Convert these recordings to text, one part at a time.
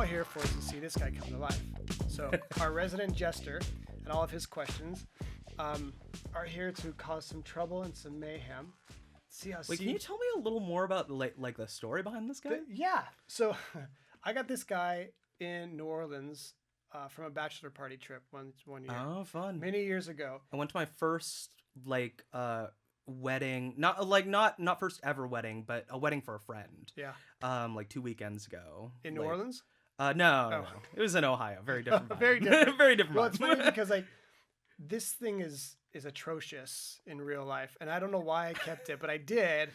here for is to see this guy come to life. So our resident jester and all of his questions are here to cause some trouble and some mayhem. See how? Wait, can you tell me a little more about like the story behind this guy? Yeah. So I got this guy in New Orleans from a bachelor party trip one year. Oh, fun! Many years ago. I went to my first wedding, not first ever wedding, but a wedding for a friend. Yeah. Like 2 weekends ago. In New Orleans? No, it was in Ohio. Very different vibe. Very different. Very different. Well, it's funny because like this thing is atrocious in real life, and I don't know why I kept it, but I did.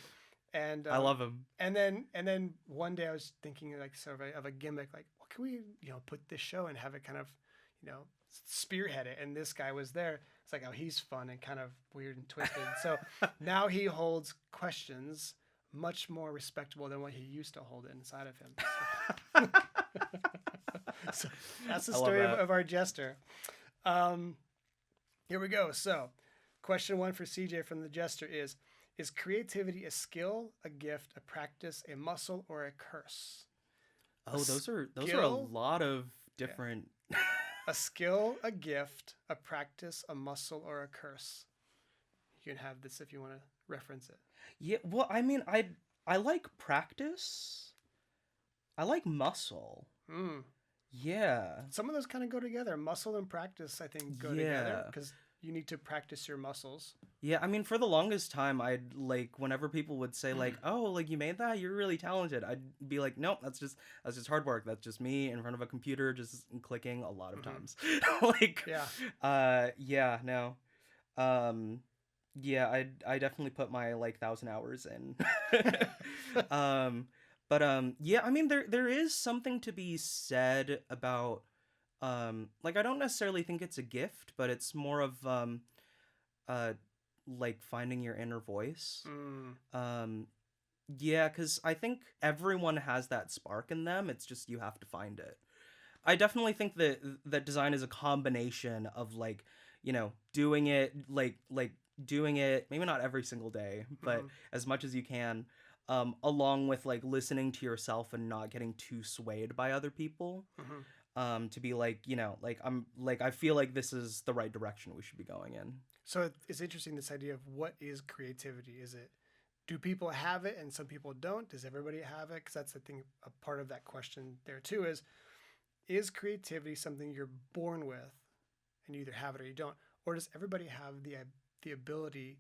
And I love him. And then one day I was thinking like sort of a gimmick, like, what can we put this show and have it kind of spearhead it? And this guy was there. It's like, oh, he's fun and kind of weird and twisted. So now he holds questions much more respectable than what he used to hold inside of him. So that's the story of our jester. Here we go. So question 1 for CJ from the jester is creativity a skill, a gift, a practice, a muscle, or a curse? Oh, those are a lot of different... Yeah. A skill, a gift, a practice, a muscle, or a curse. You can have this if you want to reference it. Yeah, well, I mean, I like practice. I like muscle. Yeah. Some of those kind of go together. Muscle and practice, I think, go together because you need to practice your muscles. Yeah, I mean, for the longest time, I'd whenever people would say oh, you made that, you're really talented, I'd be like, nope, that's just hard work. That's just me in front of a computer, just clicking a lot of times. I definitely put my 1,000 hours in. I mean, there is something to be said about, I don't necessarily think it's a gift, but it's more of, finding your inner voice. Because I think everyone has that spark in them. It's just you have to find it. I definitely think that design is a combination of doing it doing it maybe not every single day, but as much as you can, along with listening to yourself and not getting too swayed by other people. To be I feel like this is the right direction we should be going in. So it's interesting, this idea of what is creativity. Do people have it and some people don't? Does everybody have it? Because that's, I think, a part of that question there too is creativity something you're born with and you either have it or you don't? Or does everybody have the ability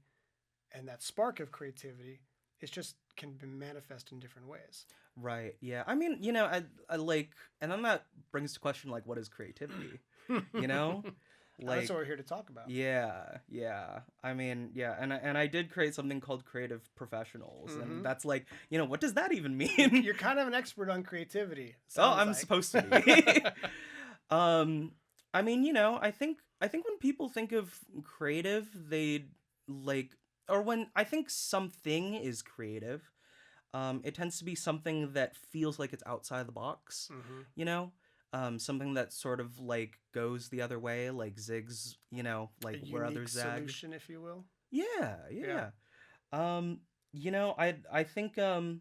and that spark of creativity? It's just can be manifest in different ways. Right. Yeah. I mean, I and then that brings to question, what is creativity? That's what we're here to talk about. Yeah. Yeah. I mean, yeah. And I did create something called Creative Professionals. And that's what does that even mean? You're kind of an expert on creativity. I'm supposed to be. I mean, I think when people think of creative, they or when I think something is creative, it tends to be something that feels like it's outside the box, something that sort of goes the other way, zigs, where others zag. Solution, if you will. Yeah. I think there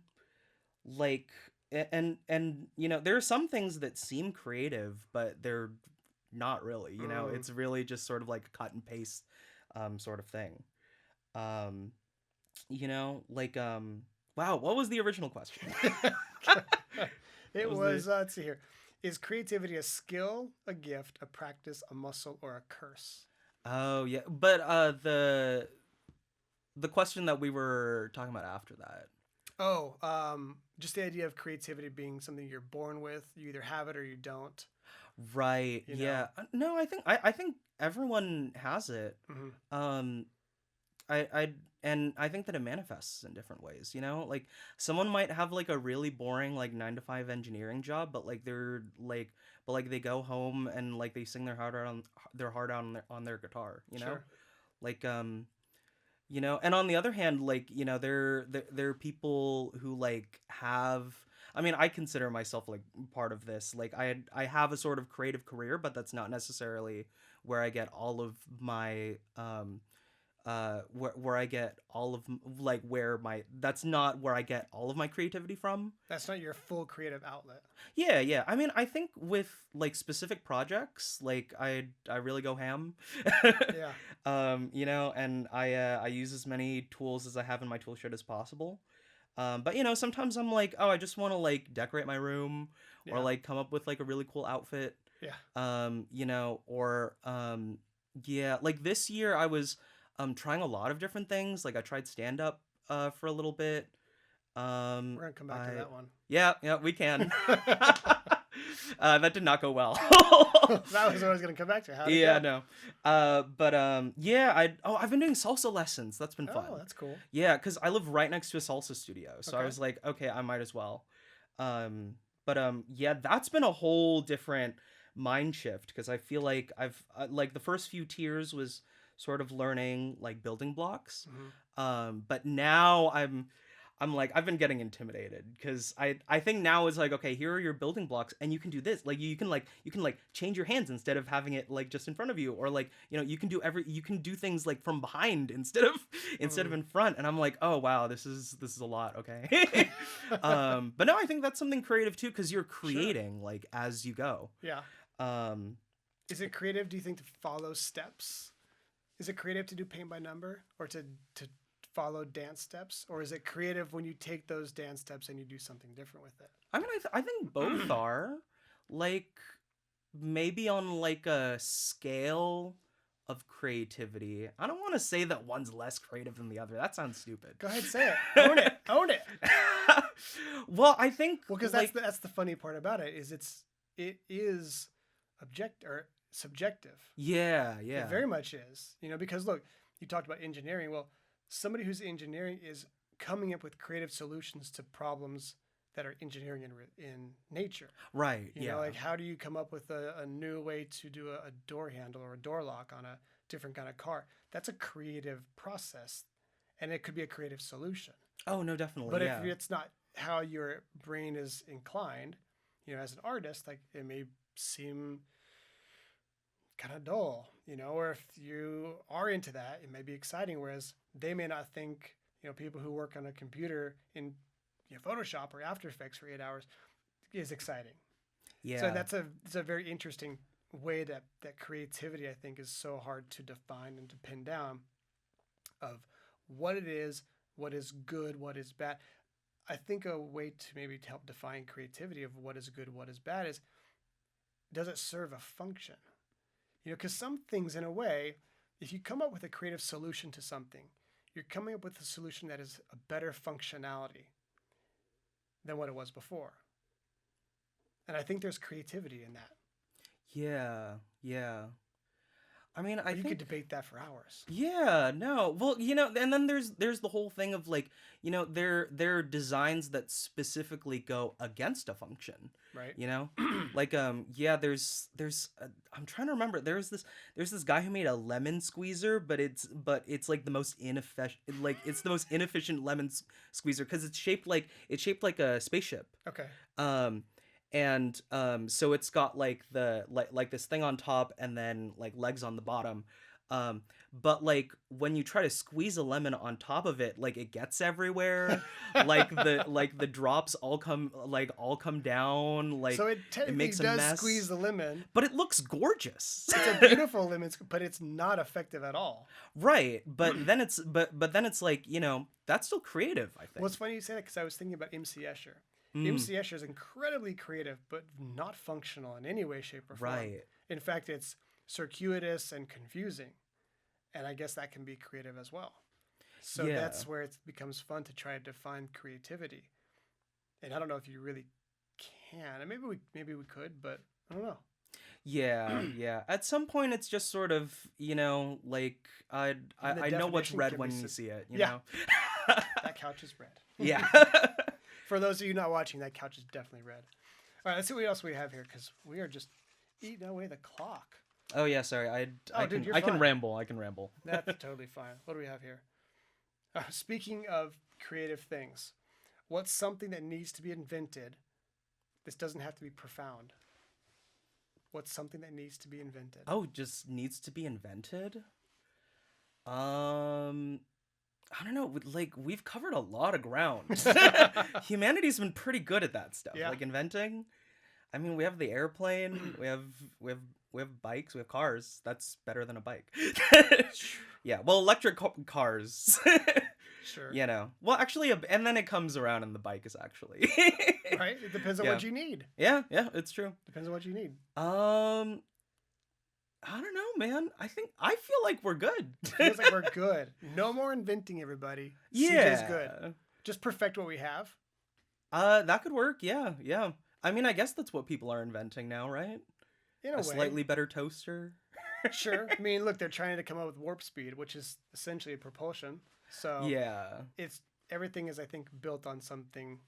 are some things that seem creative, but they're not really. It's really just sort of a cut and paste sort of thing. Wow, what was the original question? It was let's see here. Is creativity a skill, a gift, a practice, a muscle, or a curse? Oh, yeah. But the question that we were talking about after that. Oh, just the idea of creativity being something you're born with. You either have it or you don't. Right. Yeah. No, I think everyone has it. I think that it manifests in different ways, someone might have a really boring 9-to-5 engineering job, but they're they go home and they sing their heart out on their guitar, Sure. And on the other hand, there are people who have, I mean, I consider myself part of this. I have a sort of creative career, but that's not necessarily where I get all of my where I get all of like where my that's not where I get all of my creativity from. That's not your full creative outlet. Yeah, yeah. I mean, I think with like specific projects, like I really go ham. Yeah. You know, and I use as many tools as I have in my tool shed as possible. But you know, sometimes I'm like, oh, I just want to like decorate my room or Yeah. like come up with like a really cool outfit. Yeah. You know, or yeah, like this year I was trying a lot of different things. Like I tried stand up for a little bit. We're gonna come back to I that one. Yeah, yeah, we can. That did not go well. That was what I was gonna come back to. How'd it Yeah, go? no. But yeah, I've been doing salsa lessons. That's been Oh, fun. that's cool. Yeah, because I live right next to a salsa studio, so I Okay. was like, okay, I might as well. But yeah, that's been a whole different mind shift because I feel like I've like the first few tiers was sort of learning like building blocks. Hmm. But now I'm like I've been getting intimidated because I think now it's like okay, here are your building blocks and you can do this, like you can like change your hands instead of having it like just in front of you, or like you know you can do things like from behind instead of in front, and I'm like oh wow, this is a lot. Okay. But no, I think that's something creative too because you're Sure. creating like as you go. Yeah. um Is it creative, do you think, to follow steps? Is it creative to do paint by number or to follow dance steps? Or is it creative when you take those dance steps and you do something different with it? I mean I think both are like maybe on like a scale of creativity. I don't want to say that one's less creative than the other. That sounds stupid. Go ahead, say it. Own it. Own it. Well, I think Well, because like that's the funny part about it is it is object or subjective. yeah, It very much is. You know, because look, you talked about engineering. Well, somebody who's engineering is coming up with creative solutions to problems that are engineering in nature. right, You know, like how do you come up with a new way to do a door handle or a door lock on a different kind of car? That's a creative process, and it could be a creative solution. Oh no, definitely, But yeah. if it's not how your brain is inclined, you know, as an artist, like it may seem kind of dull, you know, or if you are into that, it may be exciting, whereas they may not think, you know, people who work on a computer in Photoshop or After Effects for 8 hours is exciting. So Yeah. it's a very interesting way that creativity, I think, is so hard to define and to pin down of what it is, what is good, what is bad. I think a way to maybe help define creativity of what is good, what is bad is, does it serve a function? You know, because some things, in a way, if you come up with a creative solution to something, you're coming up with a solution that is a better functionality than what it was before. And I think there's creativity in that. Yeah. Yeah. I mean, I But you could think debate that for hours. yeah, no. Well, you know, and then there's the whole thing of like, you know, there are designs that specifically go against a function, Right? you know? Like yeah, I'm trying to remember. There's this guy who made a lemon squeezer, but it's like the most inefficient, like it's the most inefficient lemon squeezer cuz it's shaped like a spaceship. Okay. Um and so it's got like the like this thing on top and then like legs on the bottom. But like when you try to squeeze a lemon on top of it, like it gets everywhere. Like the drops all come down, like So it it technically makes a does mess. squeeze the lemon. But it looks gorgeous. It's a beautiful lemon, but it's not effective at all. Right, but then it's like, you know, that's still creative, I think. Well, it's funny you say that because I was thinking about MC Escher. Mm, MC Escher is incredibly creative, but not functional in any way, shape, or form. right. In fact, it's circuitous and confusing. And I guess that can be creative as well. So Yeah. that's where it becomes fun to try to define creativity. And I don't know if you really can. And maybe we could, but I don't know. Yeah, yeah. At some point, it's just sort of, you know, like Even the I know what's definition red can when be you see it, you Yeah. know. That couch is red. Yeah. For those of you not watching, that couch is definitely red. All right, let's see what else we have here because we are just eating away the clock. Oh yeah, sorry. Oh, dude, you're I can fine. ramble. I can ramble. That's totally fine. What do we have here? Speaking of creative things, what's something that needs to be invented? This doesn't have to be profound. What's something that needs to be invented? Oh, just needs to be invented. I don't know. Like, we've covered a lot of ground. Humanity's been pretty good at that stuff. Yeah. Like inventing. I mean, we have the airplane. We have bikes. We have cars. That's better than a bike. Yeah. Well, electric cars. Sure. You know. Well, actually, and then it comes around, and the bike is actually. Right. It depends on Yeah. what you need. Yeah. Yeah. It's true. Depends on what you need. I don't know, man. I feel like we're good. Feels like we're good. No more inventing, everybody. Yeah. CJ's good. Just perfect what we have. That could work. Yeah. Yeah. I mean, I guess that's what people are inventing now, right? In a A way. slightly better toaster. Sure. I mean, look, they're trying to come up with warp speed, which is essentially propulsion. So Yeah. everything is, I think, built on something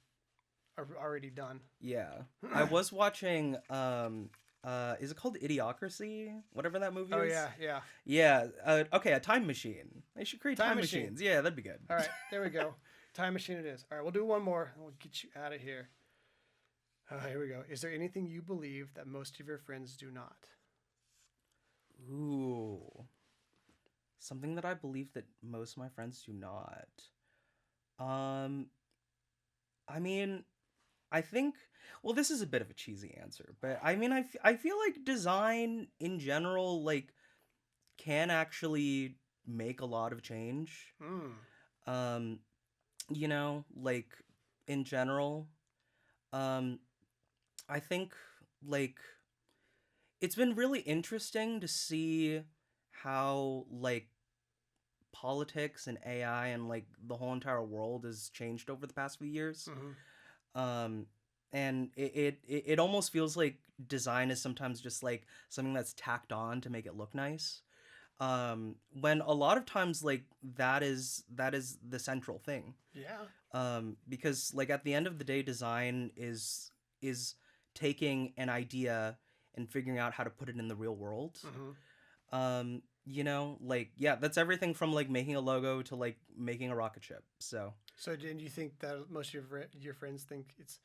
already done. Yeah. I was watching is it called Idiocracy? Whatever that movie Oh is. yeah, yeah. Yeah. Okay, a time machine. They should create Time time machine. machines. Yeah, that'd be good. All right, there we go. Time machine it is. All right, we'll do one more and we'll get you out of here. Here we go. Is there anything you believe that most of your friends do not? Ooh. Something that I believe that most of my friends do not. I mean, I think, well, this is a bit of a cheesy answer, but I mean, I feel like design in general, like, can actually make a lot of change. Mm. You know, like, in general, I think, like, it's been really interesting to see how, like, politics and AI and, like, the whole entire world has changed over the past few years. Mm-hmm. And it almost feels like design is sometimes just, like, something that's tacked on to make it look nice. When a lot of times, like, that is the central thing. Yeah. Because, like, at the end of the day, design is taking an idea and figuring out how to put it in the real world. Mm-hmm. You know, like, yeah, that's everything from, like, making a logo to, like, making a rocket ship. So do you think that most of your friends think it's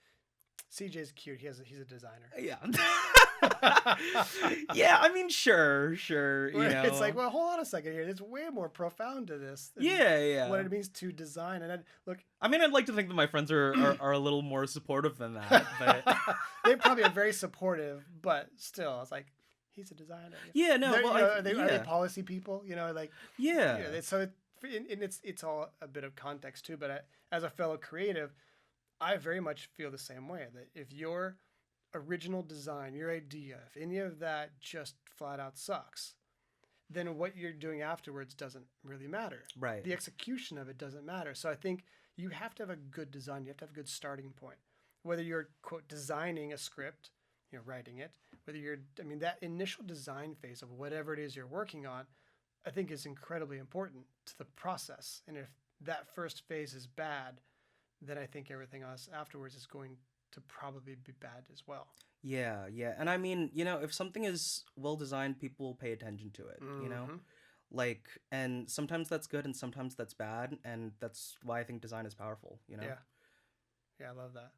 CJ's cute? He's a designer. yeah. Yeah, I mean, sure, you know. It's like, well, hold on a second here. There's way more profound to this. Than Yeah. What it means to design. And look, I mean, I'd like to think that my friends are a little more supportive than that, but they probably are very supportive, but still, it's like, he's a designer. yeah, no, They're, well, you know, I, are they yeah, policy people? You know, like yeah, so it's all a bit of context too. But as a fellow creative, I very much feel the same way. That if your original design, your idea, if any of that just flat out sucks, then what you're doing afterwards doesn't really matter. right, The execution of it doesn't matter. So I think you have to have a good design. You have to have a good starting point. Whether you're, quote, designing a script, writing it, that initial design phase of whatever it is you're working on, I think is incredibly important to the process. And if that first phase is bad, then I think everything else afterwards is going to probably be bad as well. yeah, and I mean, you know, if something is well designed, people will pay attention to it, you know, Mm-hmm. like, and sometimes that's good and sometimes that's bad, and that's why I think design is powerful, you know. Yeah, I love that.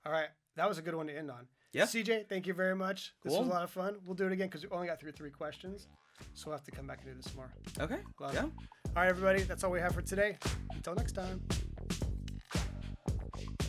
All right, that was a good one to end on. Yeah. CJ, thank you very much. This Cool. was a lot of fun. We'll do it again because we only got through 3 questions, so we'll have to come back and do this more. Okay. Love Yeah. it. All right, everybody, that's all we have for today. Until next time.